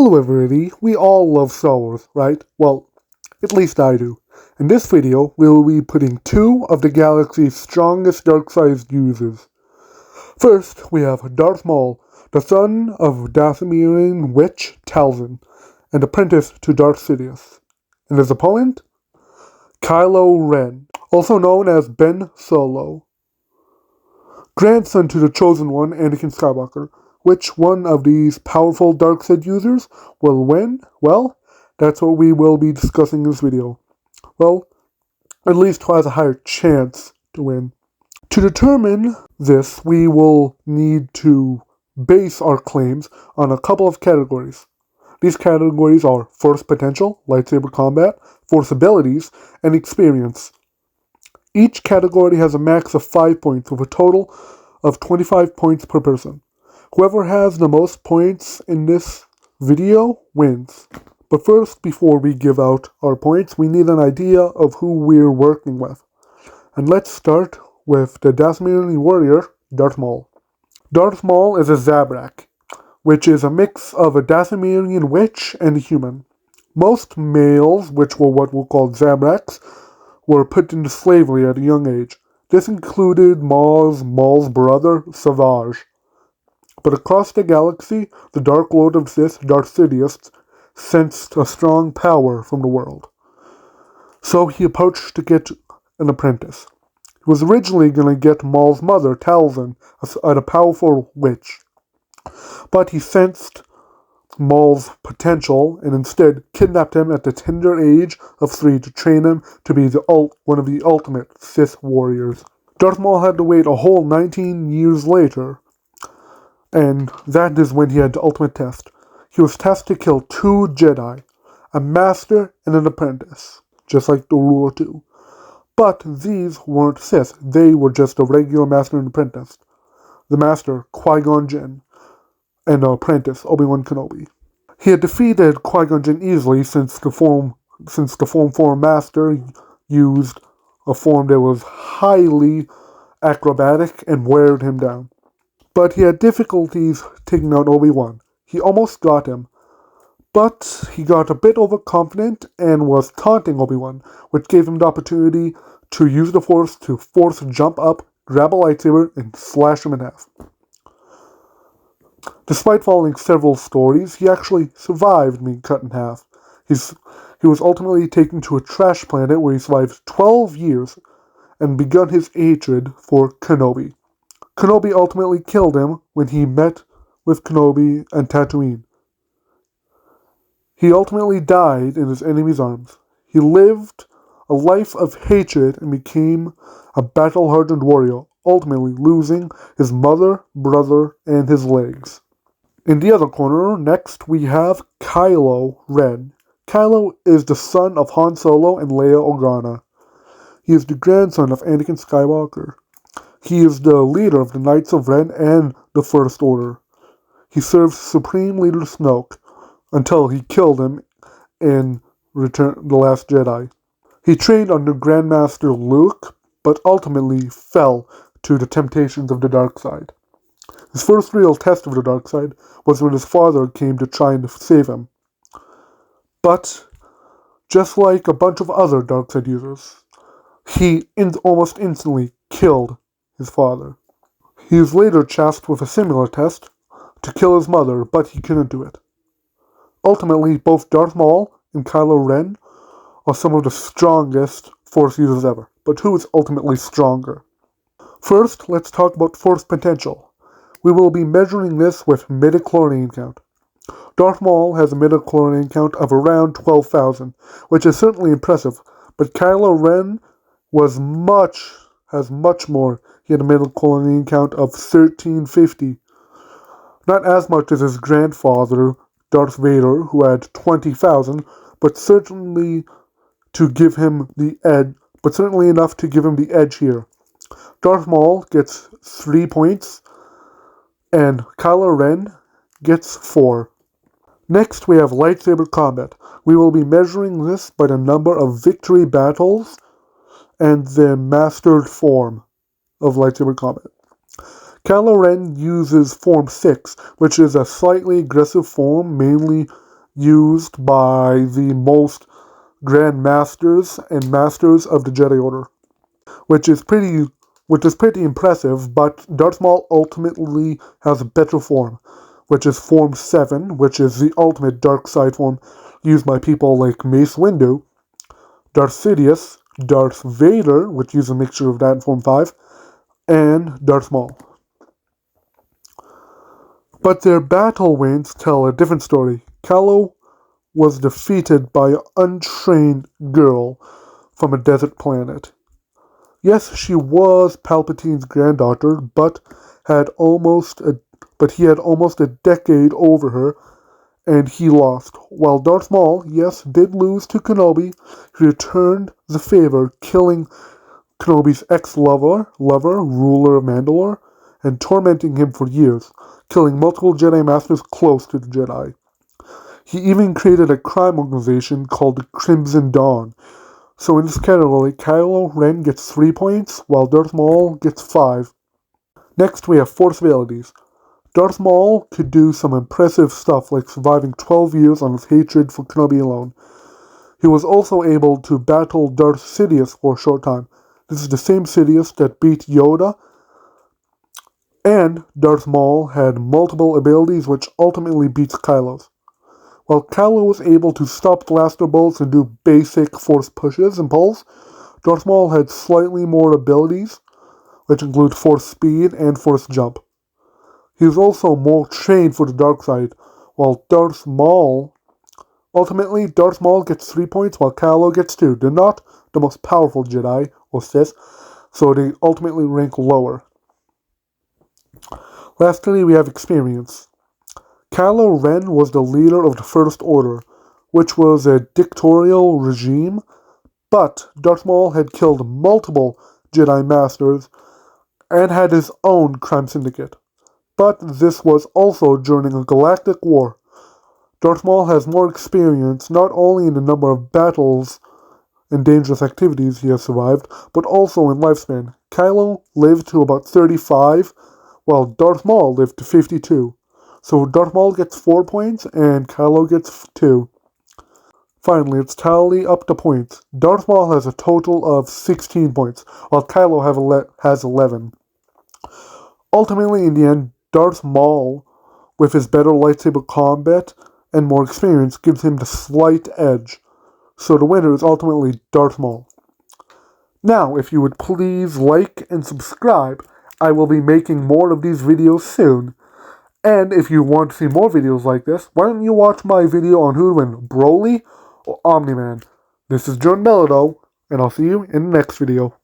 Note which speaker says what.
Speaker 1: Hello everybody, we all love Star Wars, right? Well, at least I do. In this video, we'll be putting two of the galaxy's strongest dark-side users. First, we have Darth Maul, the son of Dathomirian witch Talzin, and apprentice to Darth Sidious. And his opponent? Kylo Ren, also known as Ben Solo. Grandson to the Chosen One, Anakin Skywalker. Which one of these powerful dark side users will win? Well, that's what we will be discussing in this video. Well, at least who has a higher chance to win. To determine this, we will need to base our claims on a couple of categories. These categories are force potential, lightsaber combat, force abilities, and experience. Each category has a max of 5 points with a total of 25 points per person. Whoever has the most points in this video wins. But first, before we give out our points, we need an idea of who we're working with. And let's start with the Dathomirian warrior, Darth Maul. Darth Maul is a Zabrak, which is a mix of a Dathomirian witch and a human. Most males, which were what we'll call Zabraks, were put into slavery at a young age. This included Maul's brother, Savage. But across the galaxy, the Dark Lord of Sith, Darth Sidious, sensed a strong power from the world. So he approached to get an apprentice. He was originally going to get Maul's mother, Talzin, a powerful witch. But he sensed Maul's potential and instead kidnapped him at the tender age of 3 to train him to be one of the ultimate Sith warriors. Darth Maul had to wait a whole 19 years later, and that is when he had the ultimate test. He was tasked to kill 2 Jedi, a master and an apprentice, just like the rule of 2. But these weren't Sith, they were just a regular master and apprentice. The master, Qui-Gon Jinn, and the apprentice, Obi-Wan Kenobi. He had defeated Qui-Gon Jinn easily since the form 4 master used a form that was highly acrobatic and weared him down. But he had difficulties taking out Obi-Wan. He almost got him, but he got a bit overconfident and was taunting Obi-Wan, which gave him the opportunity to use the Force to jump up, grab a lightsaber, and slash him in half. Despite following several stories, he actually survived being cut in half. He was ultimately taken to a trash planet where he survived 12 years and begun his hatred for Kenobi. Kenobi ultimately killed him when he met with Kenobi on Tatooine. He ultimately died in his enemy's arms. He lived a life of hatred and became a battle-hardened warrior, ultimately losing his mother, brother, and his legs. In the other corner, next, we have Kylo Ren. Kylo is the son of Han Solo and Leia Organa. He is the grandson of Anakin Skywalker. He is the leader of the Knights of Ren and the First Order. He serves Supreme Leader Snoke until he killed him in Return the Last Jedi. He trained under Grandmaster Luke, but ultimately fell to the temptations of the dark side. His first real test of the dark side was when his father came to try and save him. But, just like a bunch of other dark side users, he almost instantly killed his father. He was later tasked with a similar test to kill his mother, but he couldn't do it. Ultimately, both Darth Maul and Kylo Ren are some of the strongest Force users ever. But who is ultimately stronger? First, let's talk about Force potential. We will be measuring this with midichlorian count. Darth Maul has a midichlorian count of around 12,000, which is certainly impressive, but Kylo Ren has much more. He had a midichlorian count of 1350. Not as much as his grandfather, Darth Vader, who had 20,000, but certainly enough to give him the edge here. Darth Maul gets 3 points, and Kylo Ren gets 4. Next, we have lightsaber combat. We will be measuring this by the number of victory battles and the mastered form of lightsaber combat. Kylo Ren uses Form 6, which is a slightly aggressive form, mainly used by the most Grand Masters and Masters of the Jedi Order, which is pretty impressive, but Darth Maul ultimately has a better form, which is Form 7, which is the ultimate dark side form used by people like Mace Windu, Darth Sidious, Darth Vader, which uses a mixture of that in Form 5, and Darth Maul. But their battle wins tell a different story. Kylo was defeated by an untrained girl from a desert planet. Yes, she was Palpatine's granddaughter, but he had almost a decade over her, and he lost. While Darth Maul, yes, did lose to Kenobi, he returned the favor, killing Kenobi's ex-lover, ruler of Mandalore, and tormenting him for years, killing multiple Jedi Masters close to the Jedi. He even created a crime organization called the Crimson Dawn. So in this category, Kylo Ren gets 3 points, while Darth Maul gets 5. Next, we have Force abilities. Darth Maul could do some impressive stuff like surviving 12 years on his hatred for Kenobi alone. He was also able to battle Darth Sidious for a short time. This is the same Sidious that beat Yoda, and Darth Maul had multiple abilities which ultimately beats Kylo's. While Kylo was able to stop blaster bolts and do basic force pushes and pulls, Darth Maul had slightly more abilities, which include force speed and force jump. He was also more trained for the dark side, while ultimately Darth Maul gets 3 points while Kylo gets 2. They're not the most powerful Jedi, or Sith, so they ultimately rank lower. Lastly, we have experience. Kylo Ren was the leader of the First Order, which was a dictatorial regime, but Darth Maul had killed multiple Jedi Masters and had his own crime syndicate. But this was also during a galactic war. Darth Maul has more experience not only in the number of battles and dangerous activities he has survived, but also in lifespan. Kylo lived to about 35, while Darth Maul lived to 52. So Darth Maul gets 4 points, and Kylo gets 2. Finally, let's tally up the points. Darth Maul has a total of 16 points, while Kylo has 11. Ultimately, in the end, Darth Maul, with his better lightsaber combat and more experience, gives him the slight edge. So the winner is ultimately Darth Maul. Now, if you would please like and subscribe, I will be making more of these videos soon. And if you want to see more videos like this, why don't you watch my video on who to win, Broly or Omni-Man? This is Jordan Melado, and I'll see you in the next video.